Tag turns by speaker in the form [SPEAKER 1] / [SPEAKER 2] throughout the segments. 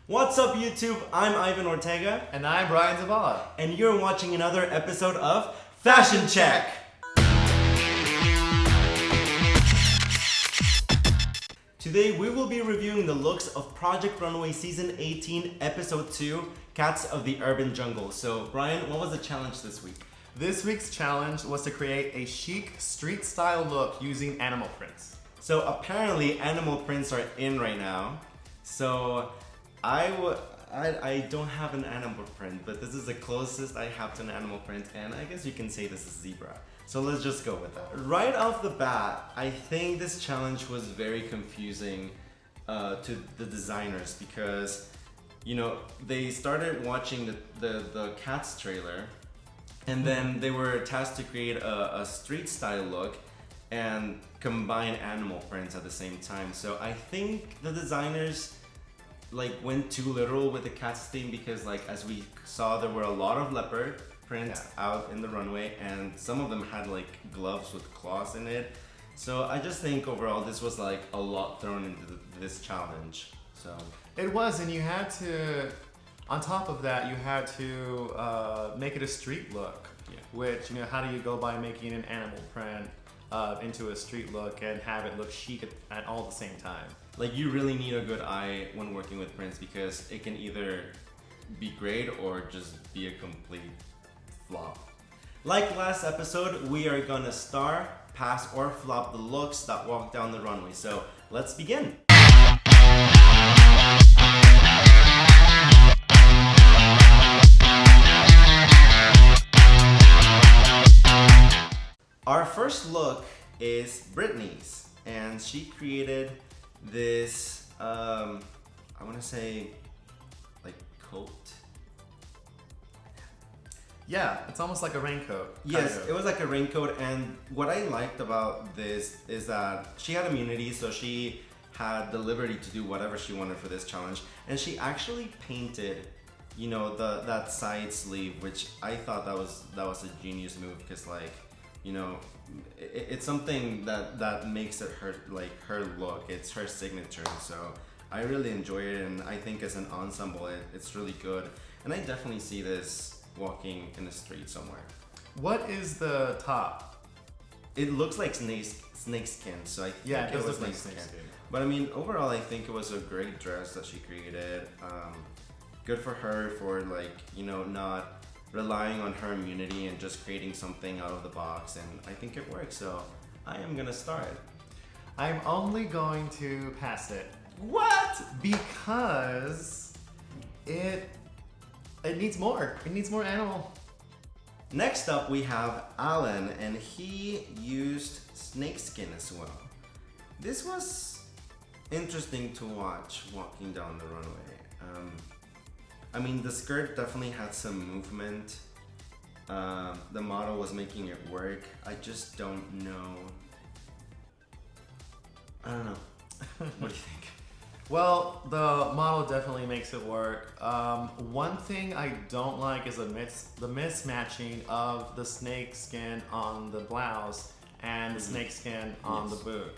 [SPEAKER 1] What's up, YouTube? I'm Ivan Ortega.
[SPEAKER 2] And I'm Brian Zavala.
[SPEAKER 1] And you're watching another episode of Fashion Check. Today we will be reviewing the looks of Project Runway Season 18, Episode 2, Cats of the Urban Jungle. So, Brian, what was the challenge this week?
[SPEAKER 2] This week's challenge was to create a chic, street-style look using animal prints.
[SPEAKER 1] So, apparently animal prints are in right now. So, I don't have an animal print, but this is the closest I have to an animal print, and I guess you can say this is zebra. So let's just go with that. Right off the bat, I think this challenge was very confusing to the designers because, you know, they started watching the Cats trailer, and then they were tasked to create a street style look and combine animal prints at the same time. So I think the designers went too literal with the Cats theme because, as we saw, there were a lot of leopard prints out in the runway, and some of them had gloves with claws in it. So I just think overall this was a lot thrown into this challenge. So
[SPEAKER 2] it was, and you had to, on top of that, you had to make it a street look. Yeah. Which, how do you go by making an animal print into a street look and have it look chic at all the same time?
[SPEAKER 1] You really need a good eye when working with prints because it can either be great or just be a complete flop. Like last episode, we are gonna star, pass, or flop the looks that walk down the runway. So let's begin. Our first look is Brittany's, and she created this, I wanna say, coat.
[SPEAKER 2] Yeah, it's almost like a raincoat.
[SPEAKER 1] Yes, it was like a raincoat, and what I liked about this is that she had immunity, so she had the liberty to do whatever she wanted for this challenge, and she actually painted, that side sleeve, which I thought that was a genius move because, it's something that makes it her look. It's her signature, so I really enjoy it, and I think as an ensemble, it's really good, and I definitely see this walking in the street somewhere.
[SPEAKER 2] What is the top?
[SPEAKER 1] It looks like snake skin, so I think
[SPEAKER 2] it
[SPEAKER 1] was
[SPEAKER 2] looks like
[SPEAKER 1] snake
[SPEAKER 2] snake
[SPEAKER 1] skin.
[SPEAKER 2] skin.
[SPEAKER 1] But I mean, overall, I think it was a great dress that she created. Good for her for not relying on her immunity and just creating something out of the box, and I think it works. So I am gonna star it.
[SPEAKER 2] I'm only going to pass it.
[SPEAKER 1] What?
[SPEAKER 2] Because it needs more. It needs more animal.
[SPEAKER 1] Next up, we have Alan, and he used snakeskin as well. This was interesting to watch walking down the runway. I mean, the skirt definitely had some movement. The model was making it work. I just don't know. I don't know. What do you think?
[SPEAKER 2] Well, the model definitely makes it work. One thing I don't like is the mismatching of the snake skin on the blouse and the snake skin on the boot.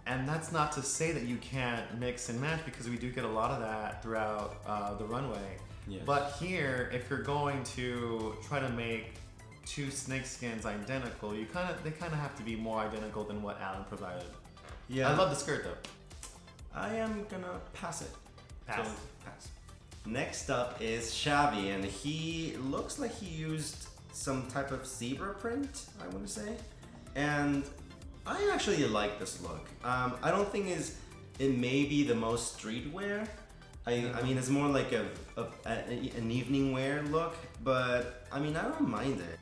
[SPEAKER 2] And that's not to say that you can't mix and match because we do get a lot of that throughout the runway. Yes. But here, if you're going to try to make two snake skins identical, they kind of have to be more identical than what Alan provided. Yeah. I love the skirt though.
[SPEAKER 1] I am gonna pass it.
[SPEAKER 2] Pass.
[SPEAKER 1] So, pass. Next up is Shabby, and he looks like he used some type of zebra print, I want to say. And I actually like this look. I don't think it may be the most streetwear. I mean, it's more like an evening wear look, but I mean, I don't mind it.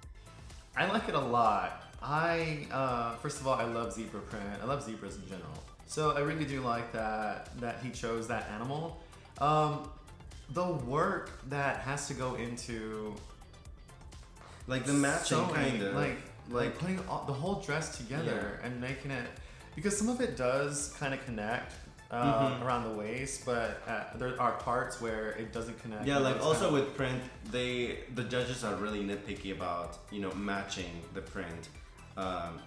[SPEAKER 2] I like it a lot. First of all, I love zebra print. I love zebras in general. So I really do like that he chose that animal. The work that has to go into
[SPEAKER 1] the matching
[SPEAKER 2] sewing,
[SPEAKER 1] kind of
[SPEAKER 2] like putting the whole dress together and making it, because some of it does kind of connect around the waist, but there are parts where it doesn't connect.
[SPEAKER 1] Yeah, also with print, the judges are really nitpicky about matching the print,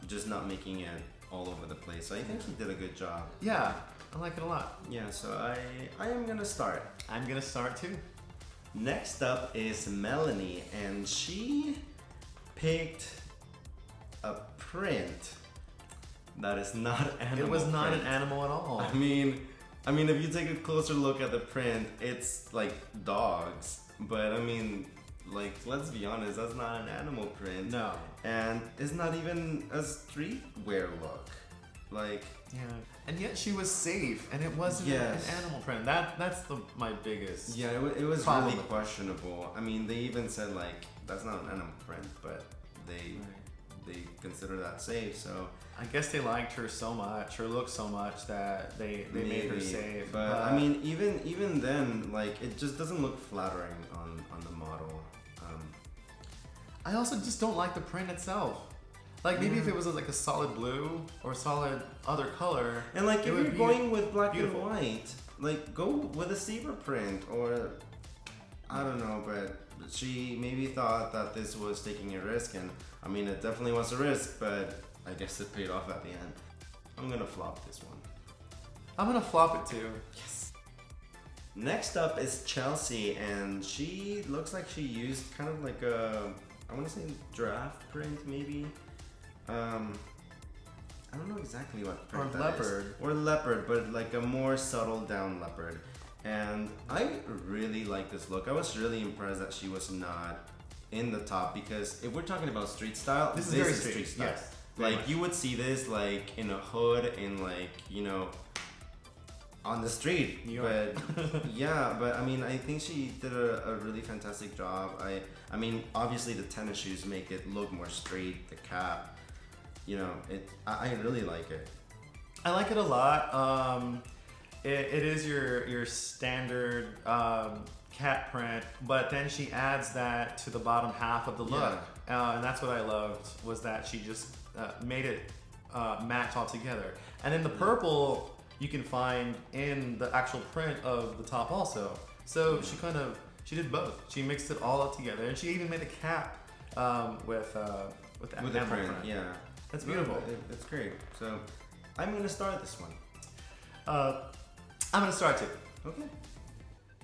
[SPEAKER 1] just not making it all over the place. So I think he did a good job.
[SPEAKER 2] Yeah. I like it a lot.
[SPEAKER 1] Yeah, so I am gonna start.
[SPEAKER 2] I'm gonna start too.
[SPEAKER 1] Next up is Melanie, and she picked a print that is not animal.
[SPEAKER 2] It was not
[SPEAKER 1] print.
[SPEAKER 2] an animal at all.
[SPEAKER 1] I mean, if you take a closer look at the print, it's like dogs. But I mean, like, let's be honest, that's not an animal print.
[SPEAKER 2] No.
[SPEAKER 1] And it's not even a streetwear look. Like,
[SPEAKER 2] yeah. And yet she was safe, and it wasn't an animal print. That's my biggest.
[SPEAKER 1] Yeah, it was
[SPEAKER 2] problem
[SPEAKER 1] really
[SPEAKER 2] with it.
[SPEAKER 1] questionable. I mean, they even said like that's not an animal print, but they consider that safe. So
[SPEAKER 2] I guess they liked her so much, her look so much that they made her safe.
[SPEAKER 1] But I mean, even then, like, it just doesn't look flattering on the model.
[SPEAKER 2] I also just don't like the print itself. Like, maybe if it was like a solid blue or a solid other color.
[SPEAKER 1] And like, if you're going with black
[SPEAKER 2] beautiful.
[SPEAKER 1] and white, like, go with a zebra print, or I don't know, but she maybe thought that this was taking a risk, and I mean, it definitely was a risk, but I guess it paid off at the end. I'm gonna flop this one.
[SPEAKER 2] I'm gonna flop it too.
[SPEAKER 1] Yes. Next up is Chelsea, and she looks like she used kind of like a, I want to say giraffe print maybe. I don't know exactly what print that
[SPEAKER 2] leopard.
[SPEAKER 1] is. Or leopard, but like a more subtle down leopard. And I really like this look. I was really impressed that she was not in the top, because if we're talking about street style,
[SPEAKER 2] this is very street
[SPEAKER 1] style.
[SPEAKER 2] Yes.
[SPEAKER 1] Like, you would see this like in a hood, in like, you know, on the street.
[SPEAKER 2] New York.
[SPEAKER 1] But yeah, but I mean, I think she did a really fantastic job. I mean, obviously the tennis shoes make it look more straight, the cap, you know, I really like it.
[SPEAKER 2] I like it a lot. It is your standard cat print, but then she adds that to the bottom half of the look. And that's what I loved, was that she just made it match all together. And then the purple you can find in the actual print of the top also. So she did both. She mixed it all up together, and she even made a cap with the print.
[SPEAKER 1] Yeah,
[SPEAKER 2] That's beautiful.
[SPEAKER 1] It's great. So I'm gonna start this one.
[SPEAKER 2] I'm gonna start too.
[SPEAKER 1] Okay.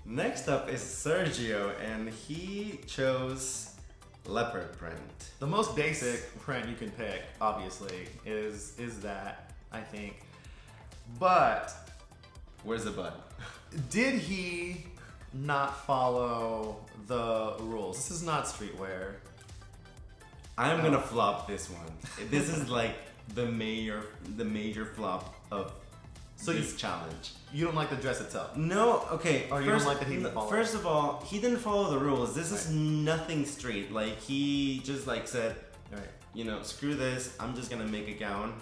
[SPEAKER 1] Next up is Sergio, and he chose leopard print.
[SPEAKER 2] The most basic print you can pick, obviously, is that, I think. But
[SPEAKER 1] Where's the but?
[SPEAKER 2] did he not follow the rules? This is not streetwear.
[SPEAKER 1] I'm gonna flop this one. This is like the major flop of this challenge.
[SPEAKER 2] You don't like the dress itself?
[SPEAKER 1] No, okay.
[SPEAKER 2] Or you don't like that he didn't follow?
[SPEAKER 1] First of all, he didn't follow the rules. This is nothing street. Like, he just like said, you know, screw this, I'm just gonna make a gown.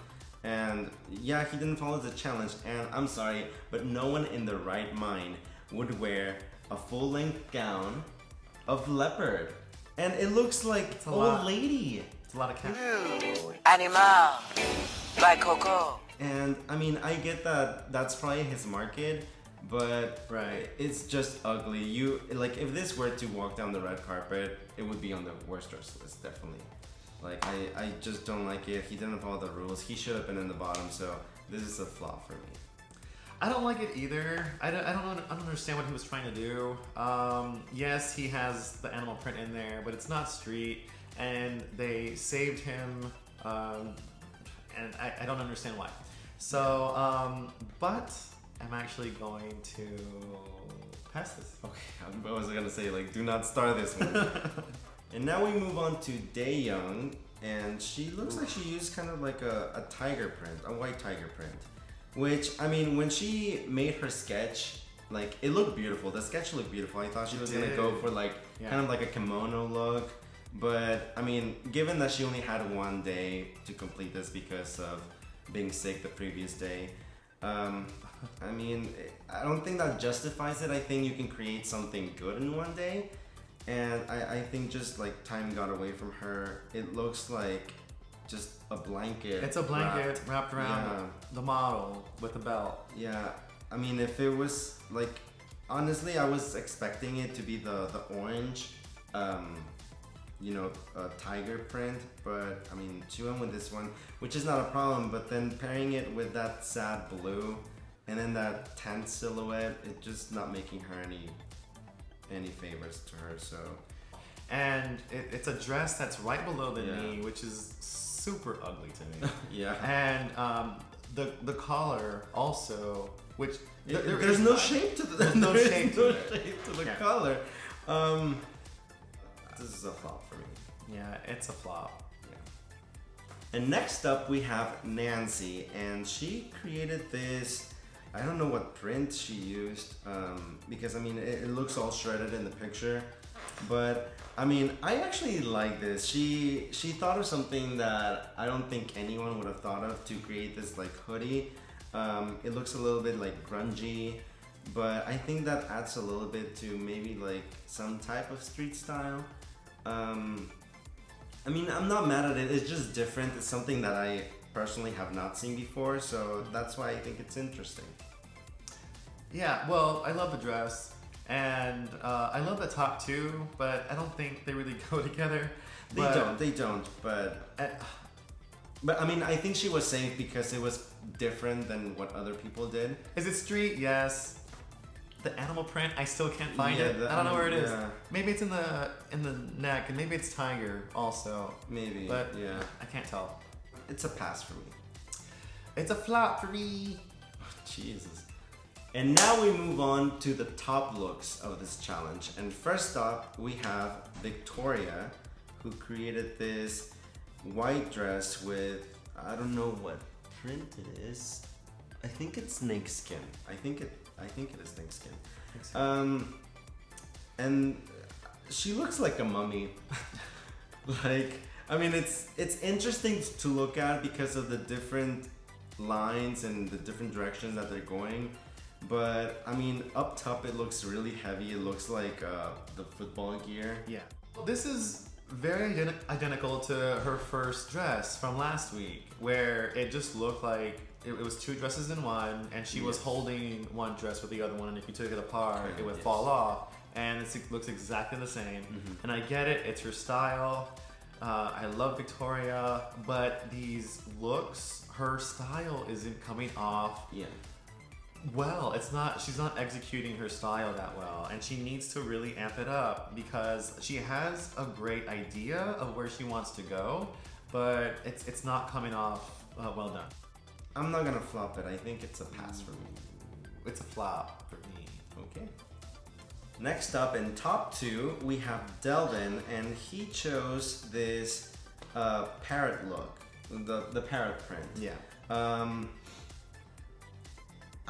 [SPEAKER 1] And yeah, he didn't follow the challenge, and I'm sorry, but no one in their right mind would wear a full-length gown of leopard. And it looks like
[SPEAKER 2] It's a
[SPEAKER 1] old
[SPEAKER 2] lot.
[SPEAKER 1] lady.
[SPEAKER 2] It's a lot of cat.
[SPEAKER 3] Animal by Coco.
[SPEAKER 1] And I mean, I get that that's probably his market, but it's just ugly. You, like, if this were to walk down the red carpet, it would be on the worst dress list, definitely. Like, I just don't like it. He didn't follow the rules. He should have been in the bottom, so this is a flop for me.
[SPEAKER 2] I don't like it either. I don't understand what he was trying to do. Yes, he has the animal print in there, but it's not street, and they saved him, and I don't understand why. So, but I'm actually going to pass this.
[SPEAKER 1] Okay, I was gonna say, like, do not star this one. And now we move on to Daeyoung, and she looks like she used kind of like a tiger print, a white tiger print. Which, I mean, when she made her sketch, like, it looked beautiful. The sketch looked beautiful. I thought she was gonna go for like kind of like a kimono look. But I mean, given that she only had one day to complete this because of being sick the previous day, I mean, I don't think that justifies it. I think you can create something good in one day. And I think just like time got away from her. It looks like just a blanket.
[SPEAKER 2] It's a blanket wrapped around the model with the belt.
[SPEAKER 1] Yeah, I mean, if it was like, honestly, I was expecting it to be the orange, you know, tiger print, but I mean, she went with this one, which is not a problem. But then pairing it with that sad blue, And then that tan silhouette, it's just not making her any favors to her, so.
[SPEAKER 2] And it's a dress that's right below the knee, which is super ugly to me.
[SPEAKER 1] Yeah.
[SPEAKER 2] And the collar also, which
[SPEAKER 1] there's no shape to the
[SPEAKER 2] there's no shape to
[SPEAKER 1] the collar. This is a flop for me.
[SPEAKER 2] Yeah, it's a flop.
[SPEAKER 1] Yeah. And next up we have Nancy, and she created this. I don't know what print she used, because I mean it looks all shredded in the picture, but I mean I actually like this. She thought of something that I don't think anyone would have thought of to create this like hoodie. It looks a little bit like grungy, but I think that adds a little bit to maybe like some type of street style. I mean, I'm not mad at it. It's just different. It's something that I personally have not seen before, so that's why I think it's interesting.
[SPEAKER 2] Yeah, well, I love the dress, and I love the top too, but I don't think they really go together.
[SPEAKER 1] They don't, but I mean, I think she was safe because it was different than what other people did.
[SPEAKER 2] Is it street? Yes. The animal print, I still can't find it. I don't know where it is.
[SPEAKER 1] Yeah.
[SPEAKER 2] Maybe it's in the neck, and maybe it's tiger also.
[SPEAKER 1] Maybe,
[SPEAKER 2] but
[SPEAKER 1] yeah.
[SPEAKER 2] I can't tell.
[SPEAKER 1] It's a pass for me.
[SPEAKER 2] It's a flop for me.
[SPEAKER 1] Oh, Jesus. And now we move on to the top looks of this challenge. And first up, we have Victoria, who created this white dress with, I don't know what print it is. I think it's snakeskin. I think it is snakeskin. And she looks like a mummy. Like, I mean, it's interesting to look at because of the different lines and the different directions that they're going. But I mean, up top it looks really heavy. It looks like the football gear.
[SPEAKER 2] Yeah. Well, this is very identical to her first dress from last week, where it just looked like it was two dresses in one, and she was holding one dress with the other one, and if you took it apart, it would fall off. And it looks exactly the same. And I get it, it's her style. I love Victoria, but these looks, her style isn't coming off.
[SPEAKER 1] Yeah.
[SPEAKER 2] Well, she's not executing her style that well, and she needs to really amp it up because she has a great idea of where she wants to go, but it's not coming off well done.
[SPEAKER 1] I'm not gonna flop it. I think it's a pass for me.
[SPEAKER 2] It's a flop for me.
[SPEAKER 1] Okay. Next up in top two, we have Delvin, and he chose this parrot look, the parrot print.
[SPEAKER 2] Yeah.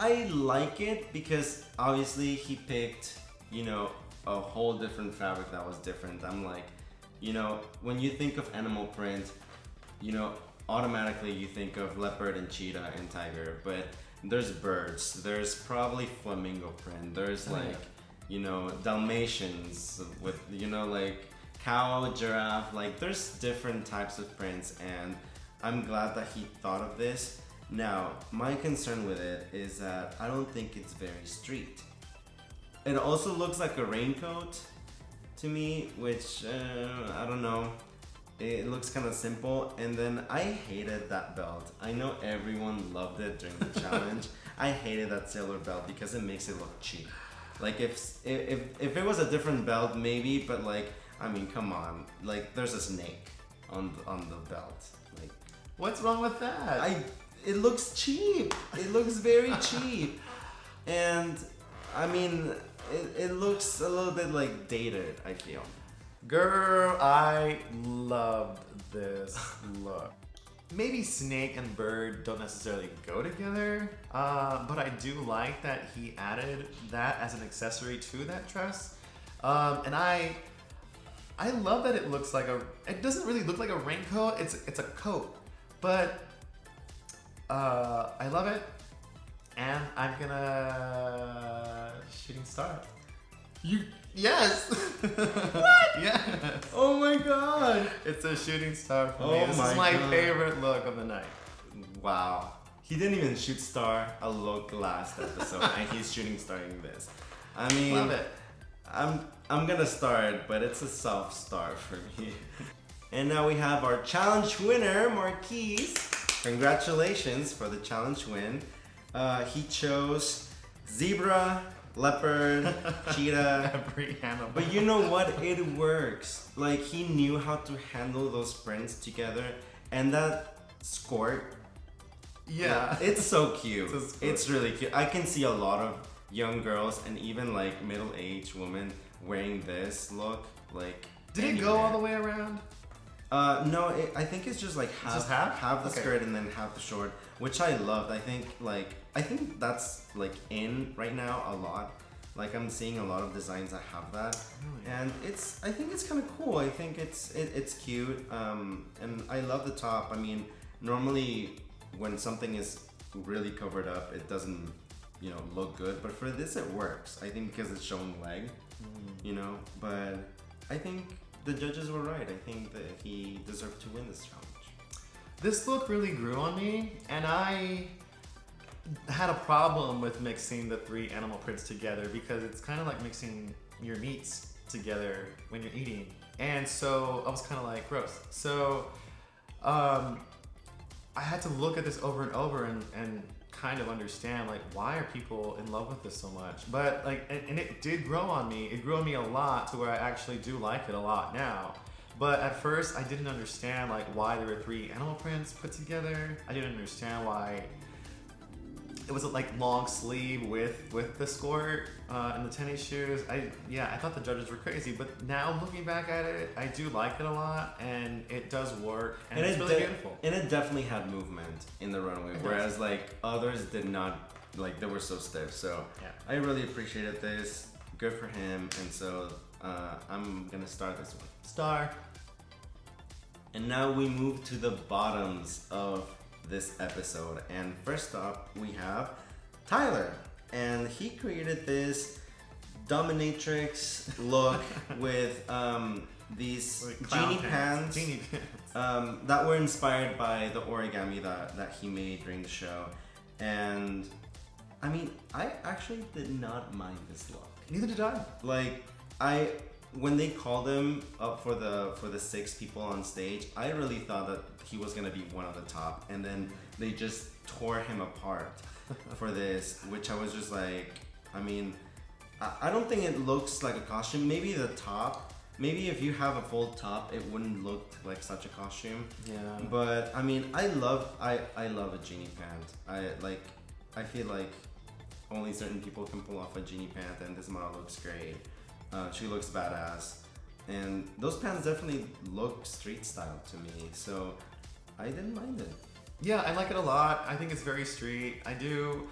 [SPEAKER 1] I like it because obviously he picked, you know, a whole different fabric that was different. I'm like, you know, when you think of animal print, you know, automatically you think of leopard and cheetah and tiger, but there's birds, there's probably flamingo print, there's you know, Dalmatians with, you know, like cow, giraffe, like there's different types of prints, and I'm glad that he thought of this. Now, my concern with it is that I don't think it's very street. It also looks like a raincoat to me, which, I don't know. It looks kind of simple, and then I hated that belt. I know everyone loved it during the challenge. I hated that silver belt because it makes it look cheap. Like if it was a different belt, maybe, but like, I mean, come on. Like, there's a snake on the belt. Like,
[SPEAKER 2] what's wrong with that?
[SPEAKER 1] It looks cheap. It looks very cheap. And I mean, it looks a little bit like dated, I feel.
[SPEAKER 2] Girl, I loved this look. Maybe snake and bird don't necessarily go together, but I do like that he added that as an accessory to that dress. And I love that it looks like it doesn't really look like a raincoat, it's a coat, but I love it, and I'm gonna shooting star. Yes!
[SPEAKER 1] What?
[SPEAKER 2] Yes!
[SPEAKER 1] Oh my god!
[SPEAKER 2] It's a shooting star for me.
[SPEAKER 1] Oh
[SPEAKER 2] This
[SPEAKER 1] my
[SPEAKER 2] is my
[SPEAKER 1] God.
[SPEAKER 2] favorite look of the night.
[SPEAKER 1] Wow. He didn't even shoot star a look last episode, and he's shooting starring this. I mean,
[SPEAKER 2] Love it.
[SPEAKER 1] I'm gonna star it, but it's a soft star for me. And now we have our challenge winner, Marquise. Congratulations for the challenge win. He chose zebra, leopard, cheetah.
[SPEAKER 2] Every animal.
[SPEAKER 1] But you know what? It works. Like, he knew how to handle those prints together, and that skirt.
[SPEAKER 2] Yeah.
[SPEAKER 1] It's so cute.
[SPEAKER 2] It's a skirt.
[SPEAKER 1] It's really cute. I can see a lot of young girls and even like middle-aged women wearing this look. Like,
[SPEAKER 2] Did it go all the way around?
[SPEAKER 1] No, I think it's just like half,
[SPEAKER 2] Just half?
[SPEAKER 1] the
[SPEAKER 2] Okay.
[SPEAKER 1] skirt and then half the short, which I loved. I think that's like in right now a lot. Like, I'm seeing a lot of designs that have that, and I think it's kind of cool. I think it's cute, and I love the top. I mean, normally when something is really covered up, it doesn't, look good. But for this, it works. I think because it's showing leg, But I think the judges were right. I think that he deserved to win this challenge.
[SPEAKER 2] This look really grew on me, and I had a problem with mixing the 3 animal prints together because it's kind of like mixing your meats together when you're eating. And so I was kind of like, gross. So I had to look at this over and over and kind of understand, like, why are people in love with this so much? But and it did grow on me. It grew on me a lot to where I actually do like it a lot now. But at first I didn't understand like why there were 3 animal prints put together. I didn't understand why it was like long sleeve with the skirt and the tennis shoes. I thought the judges were crazy, but now looking back at it, I do like it a lot, and it does work, and it's really beautiful.
[SPEAKER 1] And it definitely had movement in the runway, whereas like others did not. Like, they were so stiff. So
[SPEAKER 2] Yeah.
[SPEAKER 1] I really appreciated this. Good for him. And so I'm gonna start this one.
[SPEAKER 2] Star.
[SPEAKER 1] And now we move to the bottoms of this episode. And first up, we have Tyler. And he created this dominatrix look with these
[SPEAKER 2] Like clown
[SPEAKER 1] genie pants,
[SPEAKER 2] Genie pants.
[SPEAKER 1] that were inspired by the origami that he made during the show. And I mean, I actually did not mind this look.
[SPEAKER 2] Neither did I.
[SPEAKER 1] Like, when they called him up for the 6 people on stage, I really thought that he was gonna be one of the top, and then they just tore him apart for this, which I was just like, I mean, I don't think it looks like a costume. Maybe the top, maybe if you have a full top, it wouldn't look like such a costume.
[SPEAKER 2] Yeah.
[SPEAKER 1] But I mean, I love a genie pant. I feel like only certain people can pull off a genie pant, and this model looks great. She looks badass, and those pants definitely look street style to me, so I didn't mind it.
[SPEAKER 2] Yeah, I like it a lot. I think it's very street. I do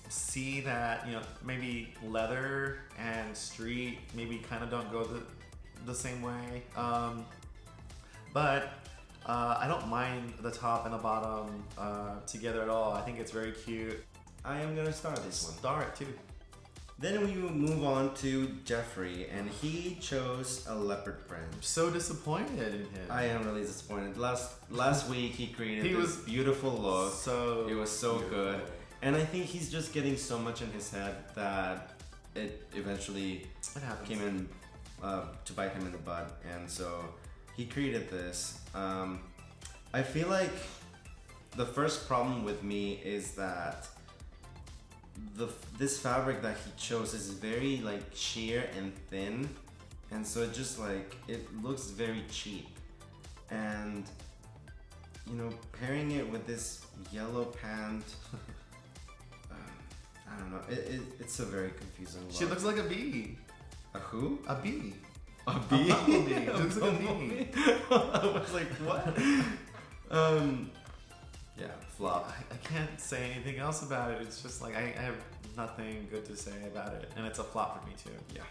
[SPEAKER 2] see that, maybe leather and street maybe kind of don't go the same way. But I don't mind the top and the bottom together at all. I think it's very cute.
[SPEAKER 1] I am gonna start this one.
[SPEAKER 2] Star it too.
[SPEAKER 1] Then we move on to Jeffrey, and he chose a leopard print.
[SPEAKER 2] I'm so disappointed in him.
[SPEAKER 1] I am really disappointed. Last week he created
[SPEAKER 2] He
[SPEAKER 1] this
[SPEAKER 2] was
[SPEAKER 1] beautiful look. It was so
[SPEAKER 2] beautiful.
[SPEAKER 1] good, and I think he's just getting so much in his head that it eventually
[SPEAKER 2] It happens.
[SPEAKER 1] came in to bite him in the butt, and so he created this. I feel like the first problem with me is that this fabric that he chose is very like sheer and thin, and so it just like it looks very cheap, and pairing it with this yellow pant, I don't know, it's a very confusing look.
[SPEAKER 2] She looks like a bee.
[SPEAKER 1] A who?
[SPEAKER 2] A bee.
[SPEAKER 1] A bee?
[SPEAKER 2] A bumblebee. She looks like a bee.
[SPEAKER 1] I was like, what? Yeah, flop.
[SPEAKER 2] I can't say anything else about it. It's just like I have nothing good to say about it, and it's a flop for me too.
[SPEAKER 1] Yeah.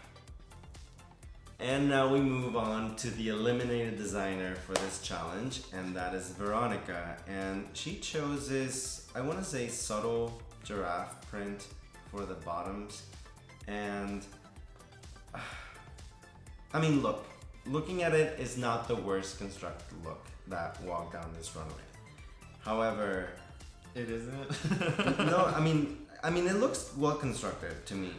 [SPEAKER 1] And now we move on to the eliminated designer for this challenge, and that is Veronica. And she chose this, I want to say, subtle giraffe print for the bottoms. And I mean, looking at it is not the worst constructed look that walked down this runway. However,
[SPEAKER 2] It isn't.
[SPEAKER 1] no, I mean, it looks well constructed to me,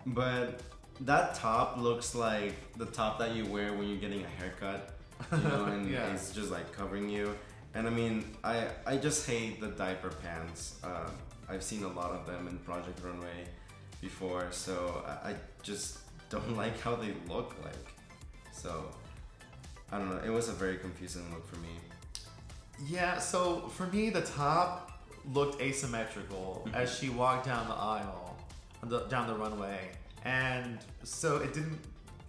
[SPEAKER 1] but that top looks like the top that you wear when you're getting a haircut, and
[SPEAKER 2] Yeah.
[SPEAKER 1] it's just like covering you. And I mean, I just hate the diaper pants. I've seen a lot of them in Project Runway before, so I just don't like how they look like. So, I don't know, it was a very confusing look for me.
[SPEAKER 2] Yeah, so for me, the top looked asymmetrical as she walked down the aisle, down the runway. And so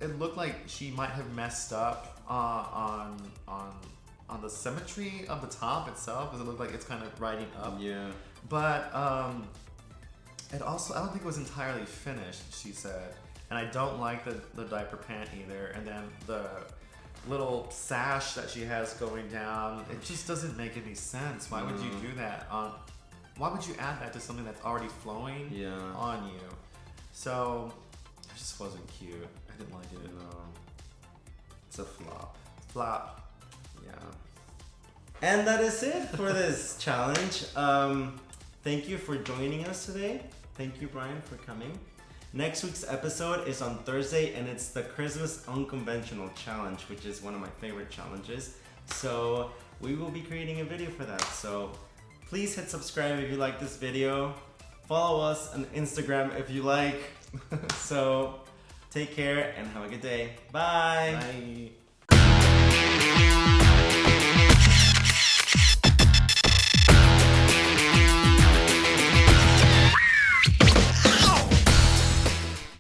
[SPEAKER 2] it looked like she might have messed up on the symmetry of the top itself, because it looked like it's kind of riding up.
[SPEAKER 1] Yeah.
[SPEAKER 2] But it also, I don't think it was entirely finished, she said. And I don't like the diaper pant either. And then the little sash that she has going down, it just doesn't make any sense. Why would you do that? Why would you add that to something that's already flowing on you? So it just wasn't cute. I didn't like it.
[SPEAKER 1] No. It's a flop.
[SPEAKER 2] Flop.
[SPEAKER 1] Yeah. And that is it for this challenge. Thank you for joining us today. Thank you, Brian, for coming. Next week's episode is on Thursday, and it's the Christmas Unconventional Challenge, which is one of my favorite challenges. So we will be creating a video for that. So please hit subscribe if you like this video. Follow us on Instagram if you like. So take care and have a good day. Bye.
[SPEAKER 2] Bye.